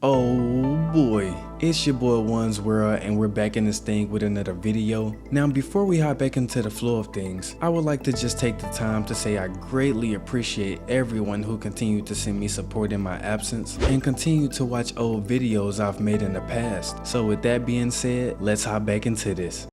Oh boy, it's your boy WansWrld and we're back in this thing with another video. Now before we hop back into the flow of things, I would like to just take the time to say I greatly appreciate everyone who continued to send me support in my absence and continue to watch old videos I've made in the past. So with that being said, let's hop back into this.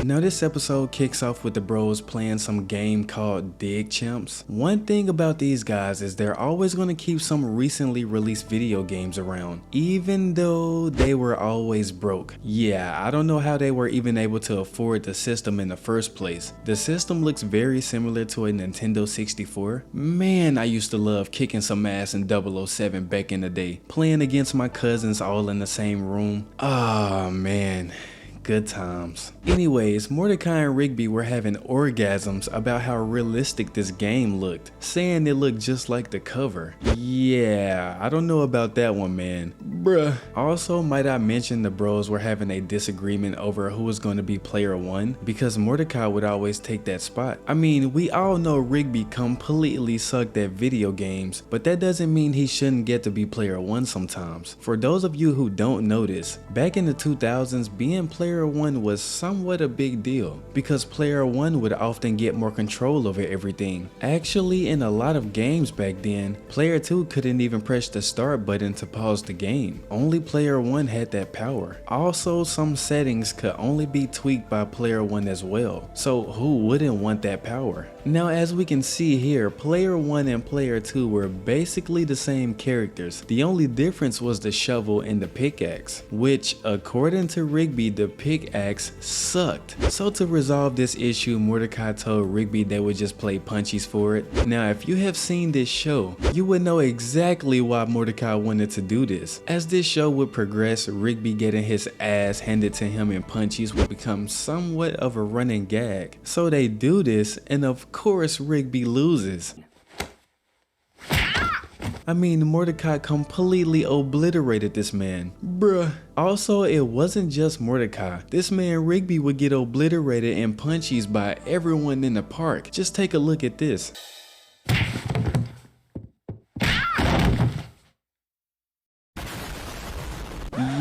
Now this episode kicks off with the bros playing some game called Dig Champs. One thing about these guys is they're always going to keep some recently released video games around, even though they were always broke. Yeah, I don't know how they were even able to afford the system in the first place. The system looks very similar to a Nintendo 64. Man, I used to love kicking some ass in 007 back in the day, playing against my cousins all in the same room. Oh man. Good times. Anyways, Mordecai and Rigby were having orgasms about how realistic this game looked, saying it looked just like the cover. Yeah, I don't know about that one, man. Bruh. Also, might I mention the bros were having a disagreement over who was going to be player one, because Mordecai would always take that spot. I mean, we all know Rigby completely sucked at video games, but that doesn't mean he shouldn't get to be player one sometimes. For those of you who don't know this, back in the 2000s, being player one was somewhat a big deal because player one would often get more control over everything. Actually, in a lot of games back then, player two couldn't even press the start button to pause the game. Only player one had that power. Also, some settings could only be tweaked by player one as well. So who wouldn't want that power? Now, as we can see here, player one and player two were basically the same characters. The only difference was the shovel and the pickaxe, which according to Rigby, the pickaxe sucked. So to resolve this issue, Mordecai told Rigby they would just play punchies for it. Now if you have seen this show, you would know exactly why Mordecai wanted to do this. As this show would progress, Rigby getting his ass handed to him in punchies would become somewhat of a running gag. So they do this, and of course Rigby loses. I mean, Mordecai completely obliterated this man. Bruh. Also, it wasn't just Mordecai. This man Rigby would get obliterated in punchies by everyone in the park. Just take a look at this.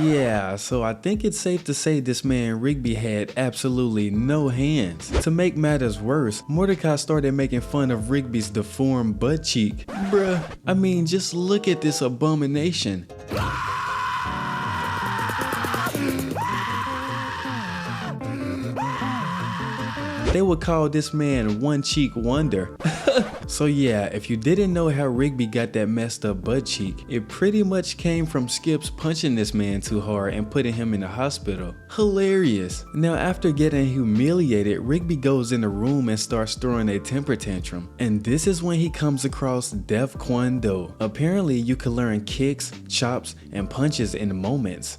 Yeah, so I think it's safe to say this man Rigby had absolutely no hands. To make matters worse, Mordecai started making fun of Rigby's deformed butt cheek. Bruh, I mean, just look at this abomination. They would call this man One Cheek Wonder. So yeah, if you didn't know how Rigby got that messed up butt cheek, it pretty much came from Skips punching this man too hard and putting him in the hospital. Hilarious. Now after getting humiliated, Rigby goes in the room and starts throwing a temper tantrum. And this is when he comes across Def Kwon Do. Apparently you can learn kicks, chops, and punches in moments.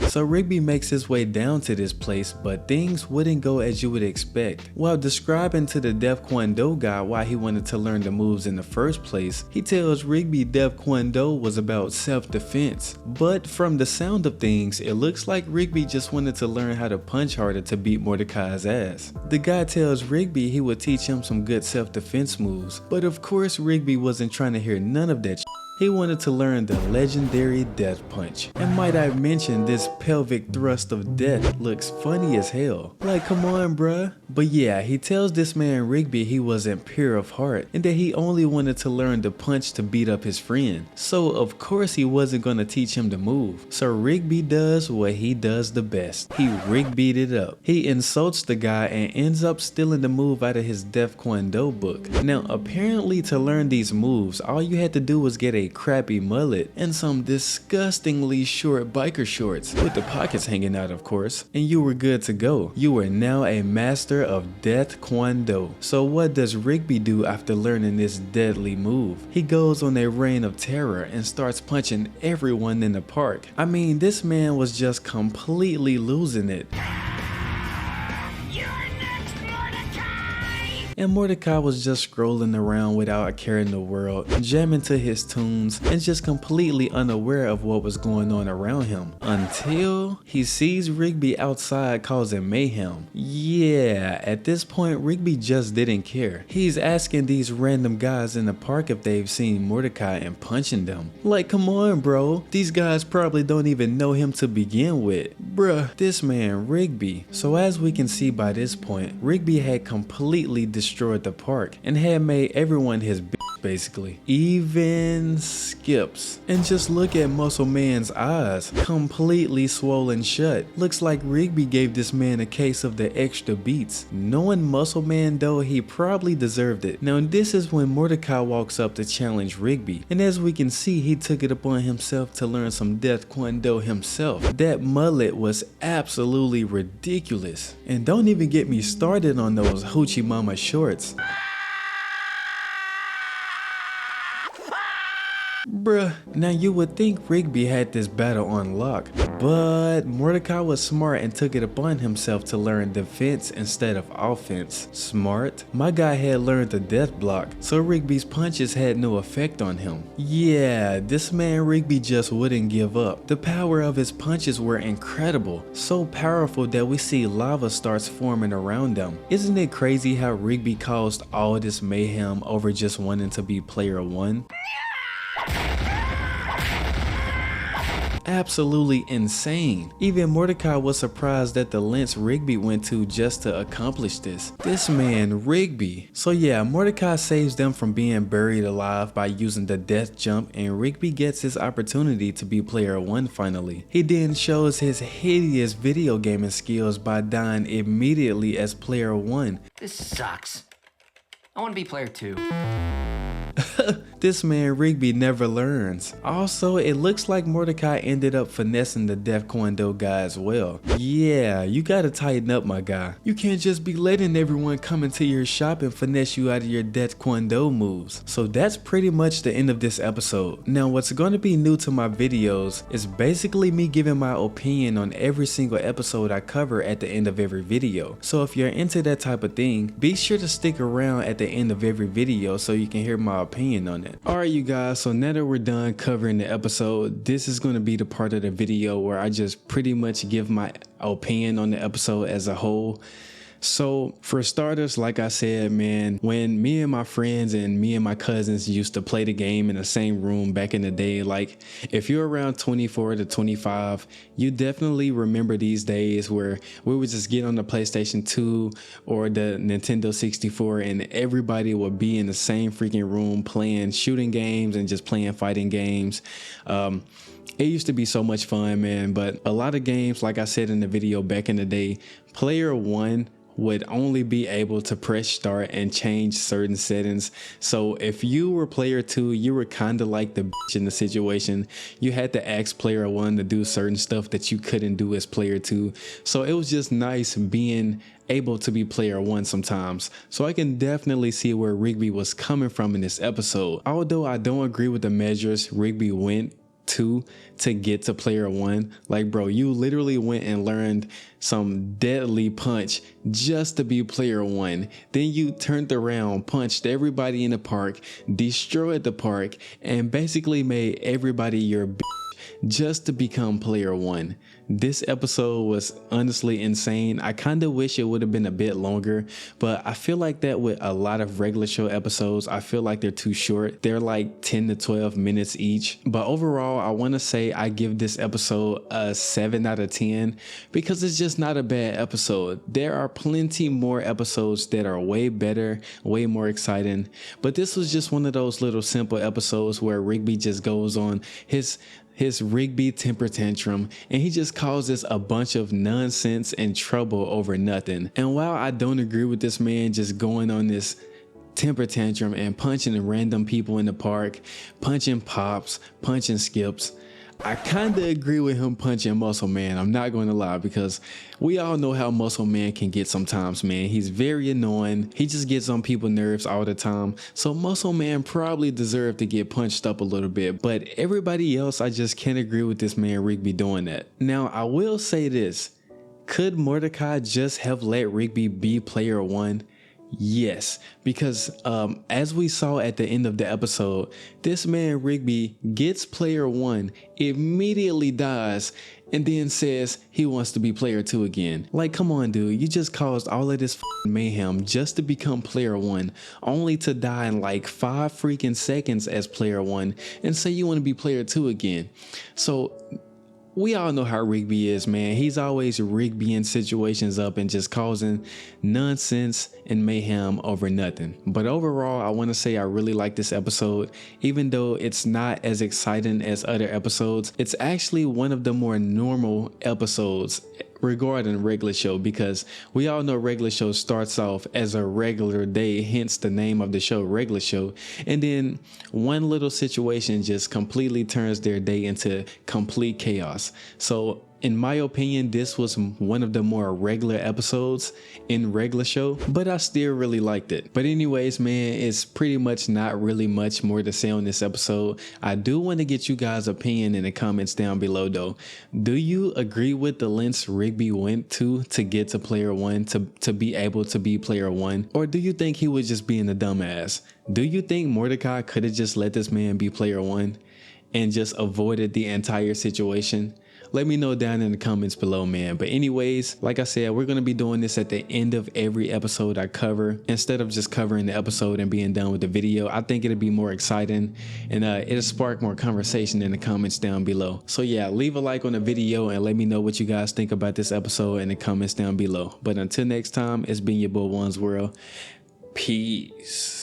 So Rigby makes his way down to this place, but things wouldn't go as you would expect. While describing to the Def Kwon Do guy why he wanted to learn the moves in the first place, he tells Rigby Def Kwon Do was about self-defense. But from the sound of things, it looks like Rigby just wanted to learn how to punch harder to beat Mordecai's ass. The guy tells Rigby he would teach him some good self-defense moves, but of course Rigby wasn't trying to hear none of that shit. He wanted to learn the legendary death punch. And might I mention, this pelvic thrust of death looks funny as hell. Like, come on bruh. But yeah, he tells this man Rigby he wasn't pure of heart and that he only wanted to learn the punch to beat up his friend. So of course he wasn't gonna teach him the move. So Rigby does what he does the best. He Rigby'd it up. He insults the guy and ends up stealing the move out of his Def Kwon Do book. Now apparently to learn these moves, all you had to do was get a crappy mullet and some disgustingly short biker shorts with the pockets hanging out of course, and you were good to go. You were now a master of Def Kwon Do. So what does Rigby do after learning this deadly move? He goes on a reign of terror and starts punching everyone in the park. I mean, this man was just completely losing it. You're next, Mordecai! and Mordecai was just scrolling around without a care in the world, jamming to his tunes and just completely unaware of what was going on around him, until he sees Rigby outside causing mayhem. Yeah, at this point Rigby just didn't care. He's asking these random guys in the park if they've seen Mordecai and punching them. Like, come on bro, these guys probably don't even know him to begin with. Bruh, this man Rigby. So as we can see by this point, Rigby had completely destroyed the park and had made everyone his bitch basically. Even Skips. And just look at Muscle Man's eyes, completely swollen shut. Looks like Rigby gave this man a case of the extra beats. Knowing Muscle Man though, he probably deserved it. Now this is when Mordecai walks up to challenge Rigby, and as we can see, he took it upon himself to learn some Death Kwon-Do himself. That mullet was absolutely ridiculous. And don't even get me started on those Hoochie Mama shorts. Bruh, now you would think Rigby had this battle on lock, but Mordecai was smart and took it upon himself to learn defense instead of offense. Smart? My guy had learned the death block, so Rigby's punches had no effect on him. Yeah, this man Rigby just wouldn't give up. The power of his punches were incredible, so powerful that we see lava starts forming around them. Isn't it crazy how Rigby caused all this mayhem over just wanting to be player 1? Absolutely insane. Even Mordecai was surprised at the lengths Rigby went to just to accomplish this. This man Rigby. So yeah, Mordecai saves them from being buried alive by using the death jump, and Rigby gets his opportunity to be player 1 finally. He then shows his hideous video gaming skills by dying immediately as player 1. This sucks. I want to be player 2. This man Rigby never learns. Also, it looks like Mordecai ended up finessing the Death Kwon-Do guy as well. Yeah, you gotta tighten up, my guy. You can't just be letting everyone come into your shop and finesse you out of your Death Kwon-Do moves. So that's pretty much the end of this episode. Now what's gonna be new to my videos is basically me giving my opinion on every single episode I cover at the end of every video. So if you're into that type of thing, be sure to stick around at the end of every video so you can hear my opinion on it. Alright you guys, so now that we're done covering the episode, this is going to be the part of the video where I just pretty much give my opinion on the episode as a whole. So for starters, like I said, man, when me and my friends and me and my cousins used to play the game in the same room back in the day, like if you're around 24 to 25, you definitely remember these days where we would just get on the PlayStation 2 or the Nintendo 64 and everybody would be in the same freaking room playing shooting games and just playing fighting games. It used to be so much fun, man, but a lot of games, like I said in the video back in the day, player 1 would only be able to press start and change certain settings. So if you were player 2, you were kind of like the bitch in the situation. You had to ask player 1 to do certain stuff that you couldn't do as player 2. So it was just nice being able to be player 1 sometimes. So I can definitely see where Rigby was coming from in this episode. Although I don't agree with the measures Rigby went to get to player 1. Like, bro, you literally went and learned some deadly punch just to be player 1. Then you turned around, punched everybody in the park, destroyed the park, and basically made everybody your bitch just to become player 1. This episode was honestly insane. I kind of wish it would have been a bit longer, but I feel like that with a lot of regular show episodes, I feel like they're too short. They're like 10 to 12 minutes each. But overall, I want to say I give this episode a 7 out of 10 because it's just not a bad episode. There are plenty more episodes that are way better, way more exciting, but this was just one of those little simple episodes where Rigby just goes on his Rigby temper tantrum and he just causes a bunch of nonsense and trouble over nothing. And while I don't agree with this man just going on this temper tantrum and punching random people in the park, punching Pops, punching Skips, I kind of agree with him punching Muscle Man. I'm not going to lie, because we all know how Muscle Man can get sometimes, man. He's very annoying. He just gets on people's nerves all the time. So Muscle Man probably deserved to get punched up a little bit. But everybody else, I just can't agree with this man Rigby doing that. Now, I will say this. Could Mordecai just have let Rigby be player 1? Yes, because as we saw at the end of the episode, this man Rigby gets player 1, immediately dies, and then says he wants to be player 2 again. Like, come on, dude, you just caused all of this mayhem just to become player 1, only to die in like 5 freaking seconds as player 1 and say you want to be player 2 again. So we all know how Rigby is, man. He's always Rigbying situations up and just causing nonsense and mayhem over nothing. But overall, I want to say I really like this episode. Even though it's not as exciting as other episodes, it's actually one of the more normal episodes regarding regular show, because we all know regular show starts off as a regular day, hence the name of the show, regular show, and then one little situation just completely turns their day into complete chaos. So in my opinion, this was one of the more regular episodes in regular show, but I still really liked it. But anyways, man, it's pretty much not really much more to say on this episode. I do want to get you guys' opinion in the comments down below though. Do you agree with the lengths Rigby went to get to player 1, to be able to be player 1? Or do you think he was just being a dumbass? Do you think Mordecai could have just let this man be player 1 and just avoided the entire situation? Let me know down in the comments below, man. But anyways, like I said, we're going to be doing this at the end of every episode I cover. Instead of just covering the episode and being done with the video, I think it'll be more exciting and it'll spark more conversation in the comments down below. So yeah, leave a like on the video and let me know what you guys think about this episode in the comments down below. But until next time, it's been your boy WansWrld. Peace.